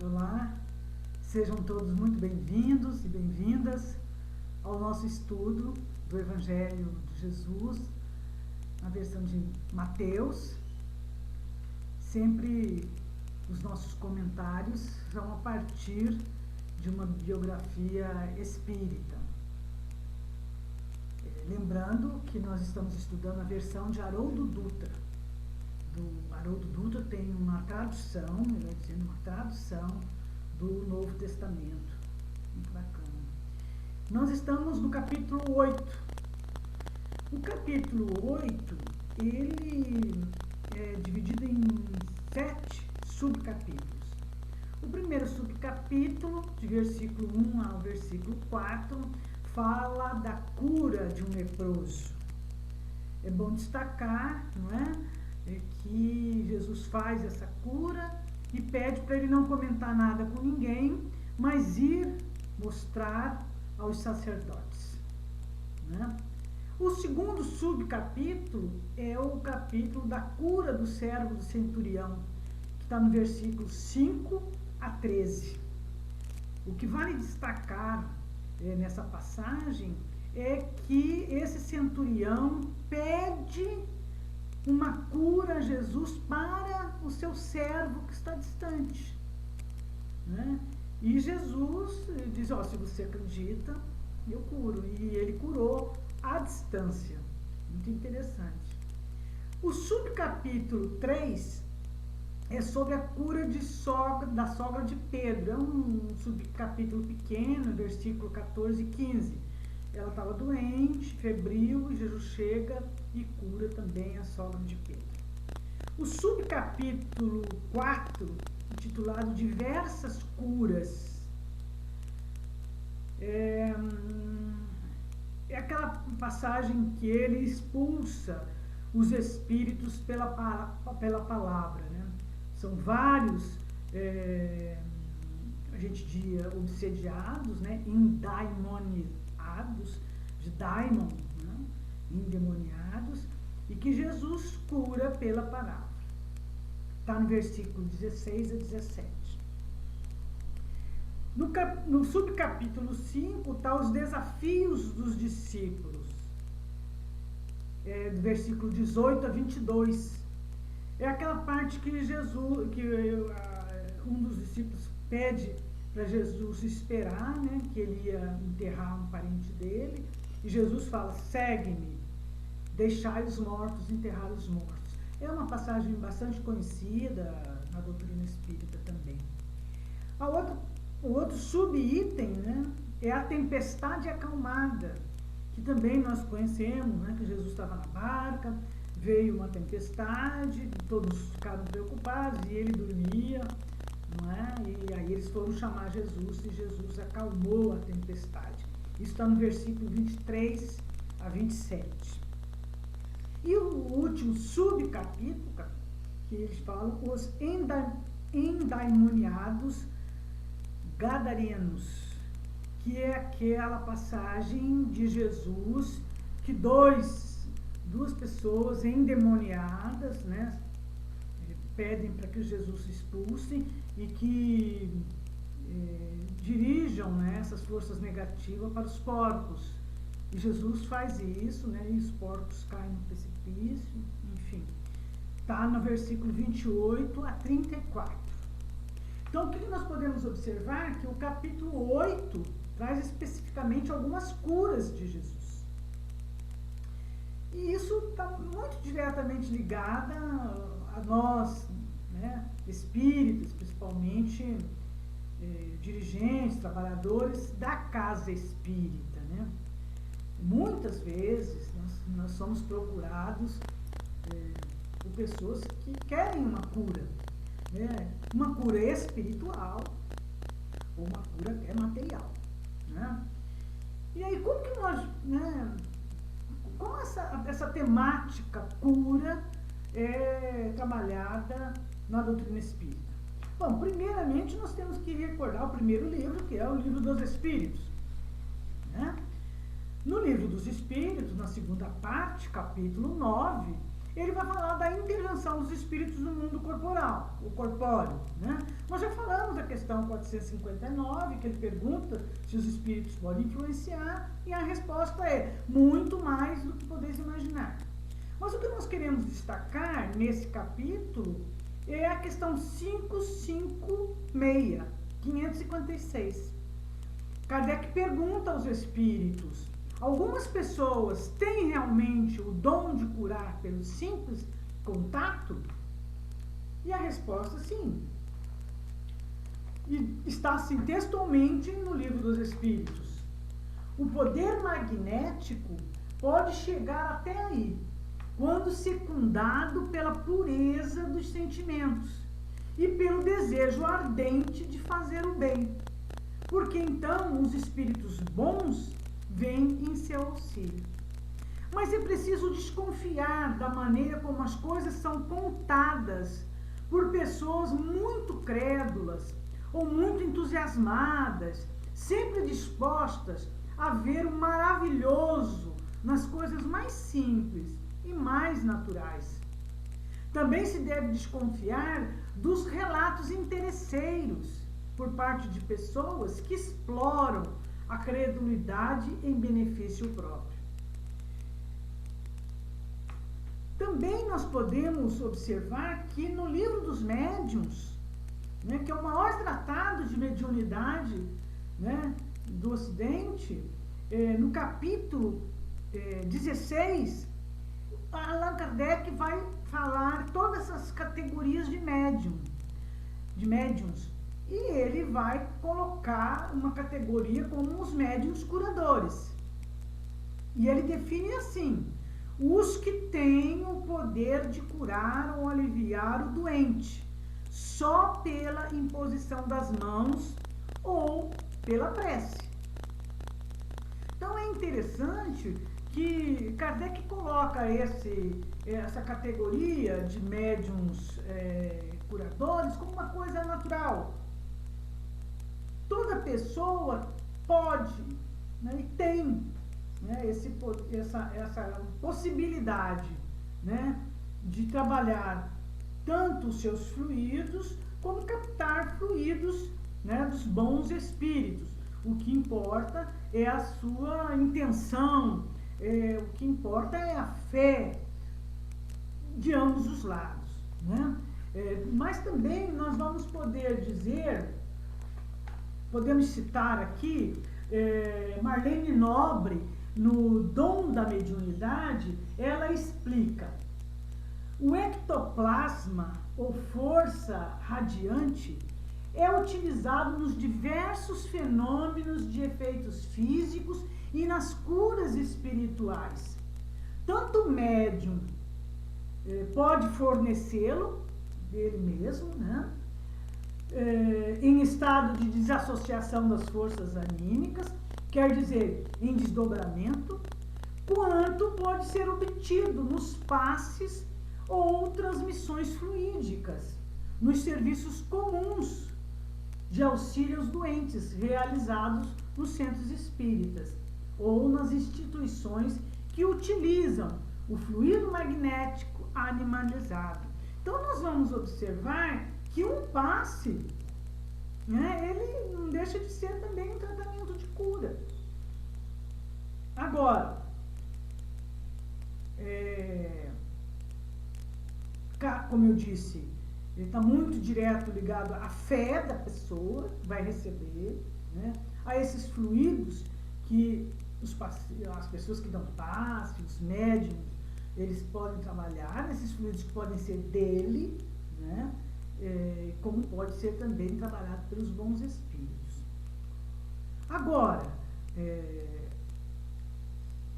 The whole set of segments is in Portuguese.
Olá, sejam todos muito bem-vindos e bem-vindas ao nosso estudo do Evangelho de Jesus, na versão de Mateus. Sempre os nossos comentários são a partir de uma biografia espírita. Lembrando que nós estamos estudando a versão de Haroldo Dutra. Do Haroldo Dutra tem uma tradução, melhor dizendo, uma tradução do Novo Testamento. Muito bacana. Nós estamos no capítulo 8. O capítulo 8, ele é dividido em 7 subcapítulos. O primeiro subcapítulo, de versículo 1 ao versículo 4, fala da cura de um leproso. É bom destacar, não é? Que Jesus faz essa cura e pede para ele não comentar nada com ninguém, mas ir mostrar aos sacerdotes, né? O segundo subcapítulo é o capítulo da cura do servo do centurião, que está no versículo 5 a 13. O que vale destacar nessa passagem é que esse centurião pede uma cura a Jesus para o seu servo que está distante, né? E Jesus diz, se você acredita, eu curo. E ele curou à distância. Muito interessante. O subcapítulo 3 é sobre a cura da sogra de Pedro. É um subcapítulo pequeno, versículo 14 e 15. Ela estava doente, febril, e Jesus chega e cura também a sogra de Pedro. O subcapítulo 4, intitulado Diversas Curas, é aquela passagem que ele expulsa os espíritos pela palavra, né? São vários, a gente diria, obsediados, né? Endemoniados, de daimon, né? Endemoniados, e que Jesus cura pela palavra. Está no versículo 16 a 17. No subcapítulo 5 está os desafios dos discípulos, do versículo 18 a 22. É aquela parte que um dos discípulos pede para Jesus esperar, né, que ele ia enterrar um parente dele, e Jesus fala, segue-me, deixai os mortos enterrar os mortos. É uma passagem bastante conhecida na doutrina espírita também. O outro subitem, né, é a tempestade acalmada, que também nós conhecemos, né, que Jesus estava na barca, veio uma tempestade, todos ficaram preocupados e ele dormia, não é? E aí eles foram chamar Jesus e Jesus acalmou a tempestade. Isso está no versículo 23 a 27. E o último subcapítulo, que eles falam, os endemoniados gadarenos, que é aquela passagem de Jesus que duas pessoas endemoniadas, né, pedem para que Jesus expulse e que dirijam, né, essas forças negativas para os porcos. E Jesus faz isso, né, e os porcos caem no precipício, enfim. Está no versículo 28 a 34. Então, o que nós podemos observar? Que o capítulo 8 traz especificamente algumas curas de Jesus. E isso está muito diretamente ligado a nós, né, espíritos, principalmente dirigentes, trabalhadores da casa espírita, né? Muitas vezes nós somos procurados por pessoas que querem uma cura, né? Uma cura espiritual ou uma cura até material, né? E aí, como que nós, né, como essa temática cura é trabalhada na doutrina espírita? Bom, primeiramente nós temos que recordar o primeiro livro, que é o Livro dos Espíritos, né? No Livro dos Espíritos, na segunda parte, capítulo 9, ele vai falar da intervenção dos espíritos no mundo corporal, o corpóreo, né? Nós já falamos da questão 459, que ele pergunta se os espíritos podem influenciar, e a resposta é muito mais do que podeis imaginar. Mas o que nós queremos destacar nesse capítulo é a questão 556. Kardec pergunta aos espíritos: algumas pessoas têm realmente o dom de curar pelo simples contato? E a resposta, sim. E está assim textualmente no Livro dos Espíritos. O poder magnético pode chegar até aí, quando secundado pela pureza dos sentimentos e pelo desejo ardente de fazer o bem, porque então os espíritos bons vêm em seu auxílio. Mas é preciso desconfiar da maneira como as coisas são contadas por pessoas muito crédulas ou muito entusiasmadas, sempre dispostas a ver o maravilhoso nas coisas mais simples e mais naturais. Também se deve desconfiar dos relatos interesseiros por parte de pessoas que exploram a credulidade em benefício próprio. Também nós podemos observar que no Livro dos Médiuns, né, que é o maior tratado de mediunidade, né, do Ocidente, no capítulo 16, Allan Kardec vai falar todas as categorias de médiuns, e ele vai colocar uma categoria como os médiuns curadores. E ele define assim: os que têm o poder de curar ou aliviar o doente, só pela imposição das mãos ou pela prece. Então é interessante que Kardec coloca essa categoria de médiuns curadores como uma coisa natural. Toda pessoa pode, né, e tem, né, essa possibilidade, né, de trabalhar tanto os seus fluidos como captar fluidos, né, dos bons espíritos. O que importa é a sua intenção, o que importa é a fé de ambos os lados, né? Mas também nós vamos poder dizer, podemos citar aqui, Marlene Nobre, no Dom da Mediunidade, ela explica: o ectoplasma, ou força radiante, é utilizado nos diversos fenômenos de efeitos físicos e nas curas espirituais. Tanto o médium pode fornecê-lo, dele mesmo, né, em estado de desassociação das forças anímicas, quer dizer, em desdobramento, quanto pode ser obtido nos passes ou transmissões fluídicas, nos serviços comuns de auxílio aos doentes realizados nos centros espíritas ou nas instituições que utilizam o fluido magnético animalizado. Então nós vamos observar que um passe, né, ele não deixa de ser também um tratamento de cura. Agora, como eu disse, ele está muito direto ligado à fé da pessoa que vai receber, né, a esses fluidos que as pessoas que dão passe, os médiums, eles podem trabalhar nesses fluidos que podem ser dele, né, como pode ser também trabalhado pelos bons espíritos. Agora,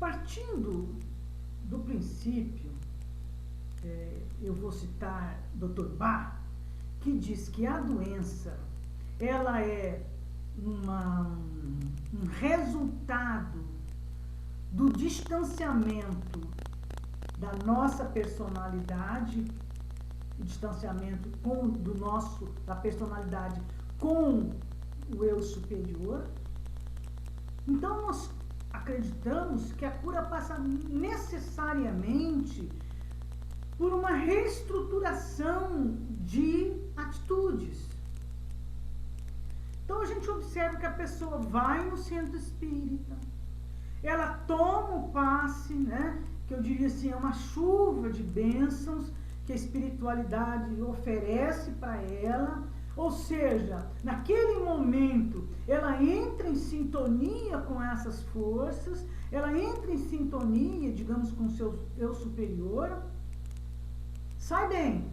partindo do princípio, eu vou citar Dr. Bach, que diz que a doença, ela é um resultado do distanciamento da nossa personalidade, o distanciamento da personalidade com o eu superior. Então nós acreditamos que a cura passa necessariamente por uma reestruturação de atitudes. Então a gente observa que a pessoa vai no centro espírita, ela toma o passe, né, que eu diria assim, é uma chuva de bênçãos que a espiritualidade oferece para ela, ou seja, naquele momento ela entra em sintonia com essas forças, ela entra em sintonia, digamos, com o seu eu superior, sai bem.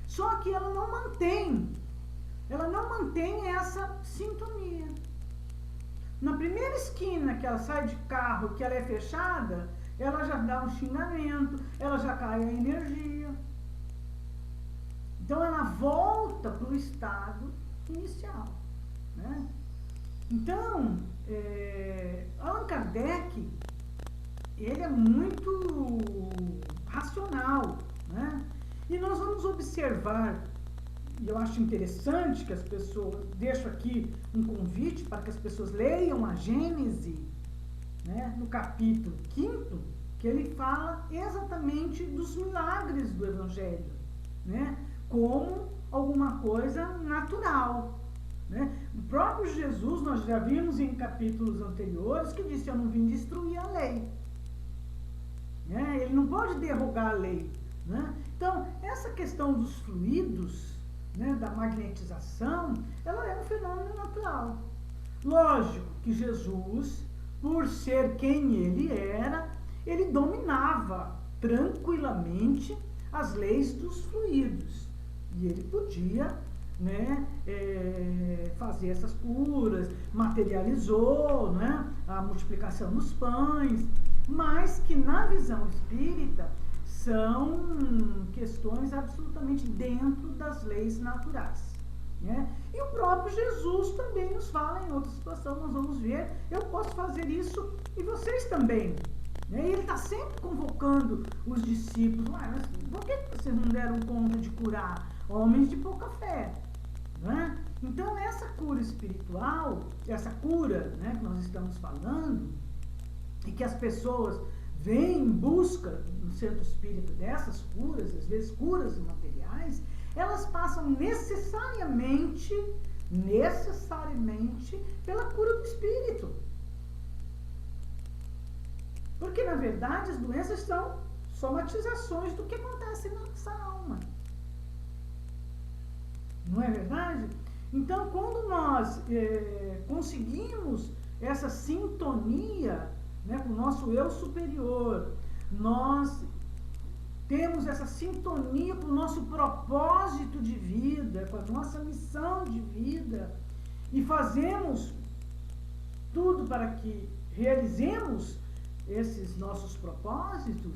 Só que ela não mantém essa sintonia. Na primeira esquina que ela sai de carro, que ela é fechada, ela já dá um xingamento, ela já cai a energia. Então ela volta para o estado inicial, né? Então, Allan Kardec, ele é muito racional, né? E nós vamos observar, e eu acho interessante que as pessoas, deixo aqui um convite para que as pessoas leiam a Gênese, né, no capítulo 5º, que ele fala exatamente dos milagres do Evangelho, né, como alguma coisa natural, né? O próprio Jesus, nós já vimos em capítulos anteriores, que disse: eu não vim destruir a lei, né? Ele não pode derrogar a lei, né? Então, essa questão dos fluidos, né, da magnetização, ela é um fenômeno natural. Lógico que Jesus, por ser quem ele era, ele dominava tranquilamente as leis dos fluidos. E ele podia, né, fazer essas curas, materializou, né, a multiplicação dos pães, mas que na visão espírita são questões absolutamente dentro das leis naturais, né? E o próprio Jesus também nos fala em outra situação, nós vamos ver, eu posso fazer isso e vocês também, né? E ele está sempre convocando os discípulos: mas por que vocês não deram conta de curar homens de pouca fé, né? Então essa cura espiritual, essa cura, né, que nós estamos falando, e que as pessoas vêm em busca no centro espírita dessas curas, às vezes curas materiais, elas passam necessariamente pela cura do espírito. Porque, na verdade, as doenças são somatizações do que acontece na nossa alma. Não é verdade? Então, quando nós conseguimos essa sintonia, né, com o nosso eu superior, nós temos essa sintonia com o nosso propósito de vida, com a nossa missão de vida, e fazemos tudo para que realizemos esses nossos propósitos,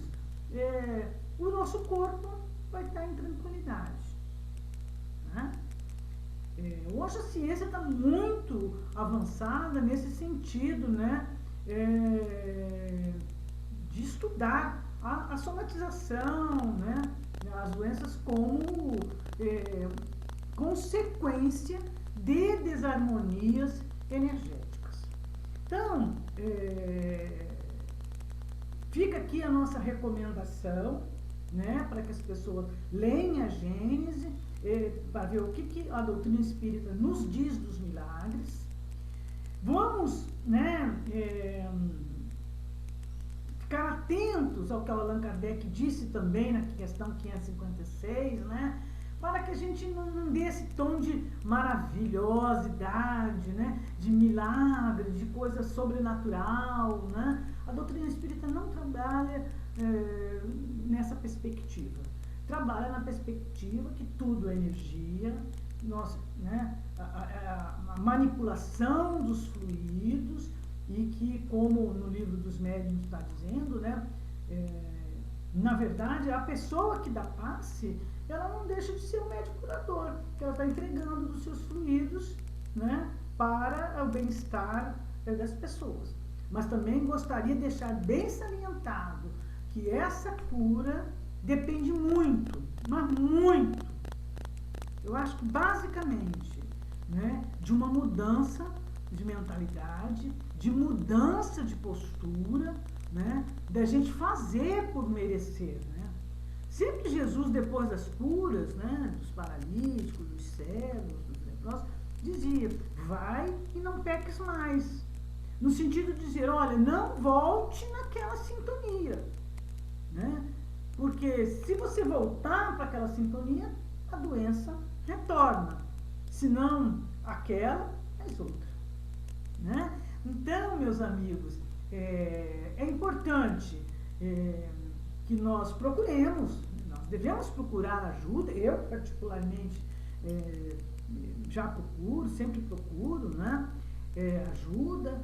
o nosso corpo vai estar em tranquilidade, né? Hoje a ciência está muito avançada nesse sentido, né, de estudar a somatização, né, as doenças como consequência de desarmonias energéticas. Então, fica aqui a nossa recomendação, né, para que as pessoas leiam a Gênese, para ver o que a doutrina espírita nos diz dos milagres. Vamos, né, ficar atentos ao que o Allan Kardec disse também na questão 556, né, para que a gente não dê esse tom de maravilhosidade, né, de milagre, de coisa sobrenatural, né? A doutrina espírita não trabalha nessa perspectiva. Trabalha na perspectiva que tudo é energia, né, a manipulação dos fluidos, e que, como no livro dos médiuns está dizendo, né, na verdade, a pessoa que dá passe, ela não deixa de ser um médium curador, que ela está entregando os seus fluidos, né, para o bem-estar das pessoas. Mas também gostaria de deixar bem salientado que essa cura depende muito, mas muito, eu acho que basicamente, né, de uma mudança de mentalidade, de mudança de postura, né, da gente fazer por merecer, né? Sempre Jesus, depois das curas, né, dos paralíticos, dos cegos, dos leprosos, dizia, vai e não peques mais. No sentido de dizer, olha, não volte naquela sintonia, né? Porque se você voltar para aquela sintonia, a doença retorna. Se não aquela, mais outra, né? Então, meus amigos, é importante que nós procuremos, nós devemos procurar ajuda. Eu, particularmente, já procuro, sempre procuro, né? Ajuda,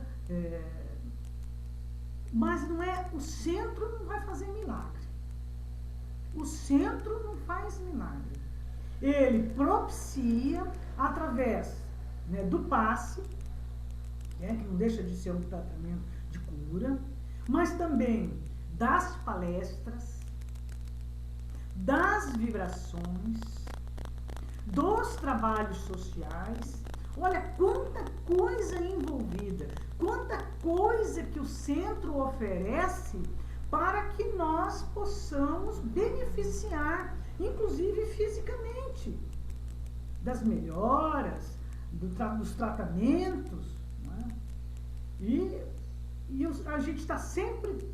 mas não é, o centro não vai fazer milagre. O centro não faz milagre. Ele propicia através, né, do passe, que não deixa de ser um tratamento de cura, mas também das palestras, das vibrações, dos trabalhos sociais. Olha quanta coisa envolvida, quanta coisa que o centro oferece para que nós possamos beneficiar, inclusive fisicamente, das melhoras, dos tratamentos, né? E a gente está sempre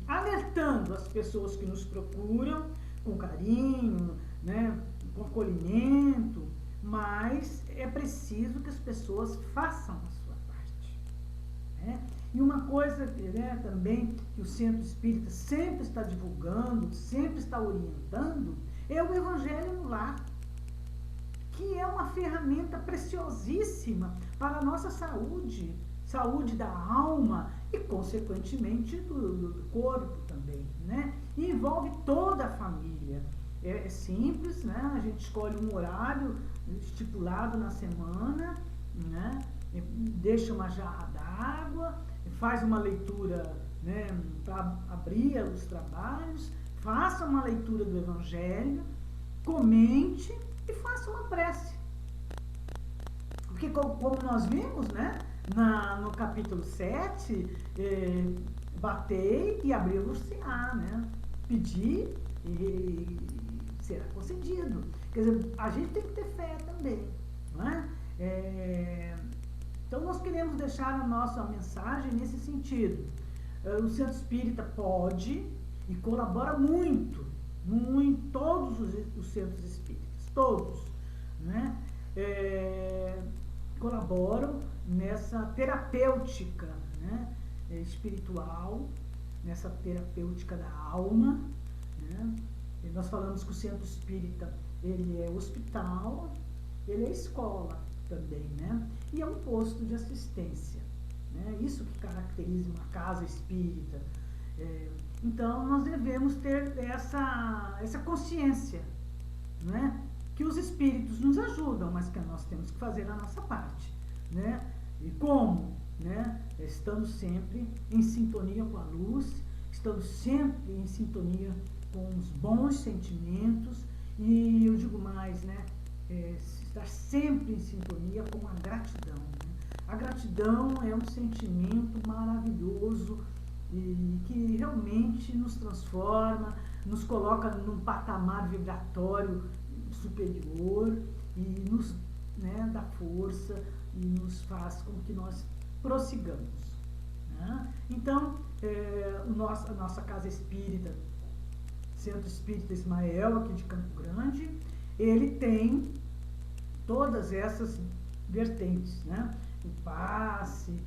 alertando as pessoas que nos procuram com carinho, né, com acolhimento, mas é preciso que as pessoas façam a sua parte, né? E uma coisa, né, também que o Centro Espírita sempre está divulgando, sempre está orientando, é o Evangelho no Lar, que é uma ferramenta preciosíssima para a nossa saúde, saúde da alma e, consequentemente, do corpo também, né? E envolve toda a família. É simples, né? A gente escolhe um horário estipulado na semana, né? Deixa uma jarra d'água, faz uma leitura, né, para abrir os trabalhos, faça uma leitura do Evangelho, comente e faça uma prece. Porque como nós vimos, né, no capítulo 7, batei e abriu-vos-se-á, né? Pedi e será concedido. Quer dizer, a gente tem que ter fé também, não é? Então, nós queremos deixar a nossa mensagem nesse sentido. O Centro Espírita pode e colabora muito, todos os centros espíritas, todos, né? Colaboram nessa terapêutica, né, espiritual, nessa terapêutica da alma, né? E nós falamos que o Centro Espírita, ele é hospital, ele é escola também, né? E é um posto de assistência, né? Isso que caracteriza uma casa espírita. Então, nós devemos ter essa consciência, né? Que os espíritos nos ajudam, mas que nós temos que fazer a nossa parte, né? E como? Né? Estando sempre em sintonia com a luz, estando sempre em sintonia com os bons sentimentos e, eu digo mais, né? Estar sempre em sintonia com a gratidão, né? A gratidão é um sentimento maravilhoso e que realmente nos transforma, nos coloca num patamar vibratório superior e nos, né, dá força e nos faz com que nós prossigamos, né? Então, a nossa casa espírita, Centro Espírita Ismael, aqui de Campo Grande, ele tem todas essas vertentes, né? O passe,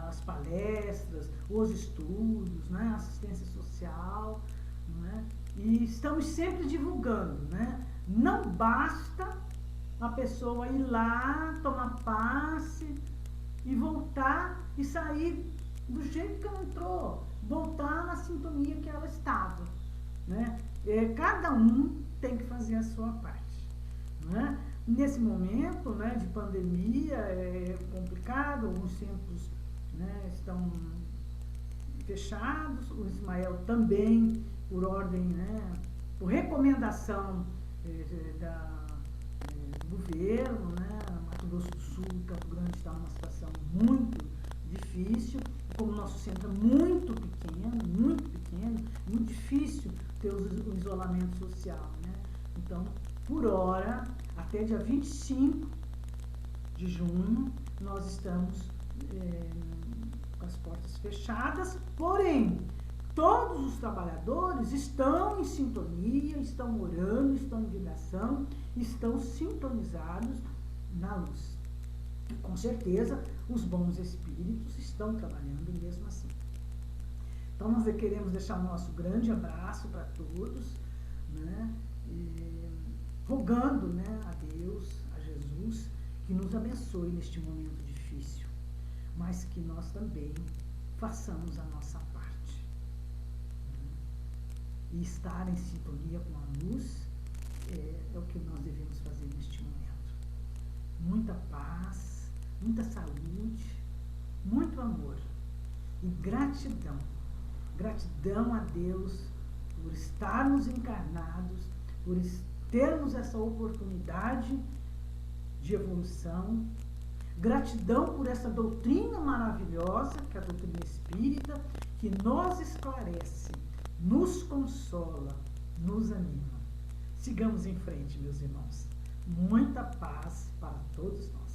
as palestras, os estudos, né? A assistência social, né? E estamos sempre divulgando, né? Não basta a pessoa ir lá, tomar passe e voltar e sair do jeito que ela entrou, voltar na sintonia que ela estava, né? Cada um tem que fazer a sua parte, né? Nesse momento, né, de pandemia, é complicado, alguns centros, né, estão fechados, o Ismael também, por ordem, né, por recomendação do governo, né, Mato Grosso do Sul, Campo Grande está numa situação muito, difícil, como o nosso centro é muito pequeno, muito difícil ter o isolamento social, né? Então, por hora, até dia 25 de junho, nós estamos com as portas fechadas, porém, todos os trabalhadores estão em sintonia, estão orando, estão em vibração, estão sintonizados na luz. E, com certeza, os bons espíritos estão trabalhando mesmo assim. Então, nós queremos deixar o nosso grande abraço para todos, né? Rogando, né, a Deus, a Jesus, que nos abençoe neste momento difícil, mas que nós também façamos a nossa parte. Né? E estar em sintonia com a luz é o que nós devemos fazer neste momento. Muita paz, muita saúde, muito amor e gratidão. Gratidão a Deus por estarmos encarnados, por termos essa oportunidade de evolução. Gratidão por essa doutrina maravilhosa, que é a doutrina espírita, que nos esclarece, nos consola, nos anima. Sigamos em frente, meus irmãos. Muita paz para todos nós.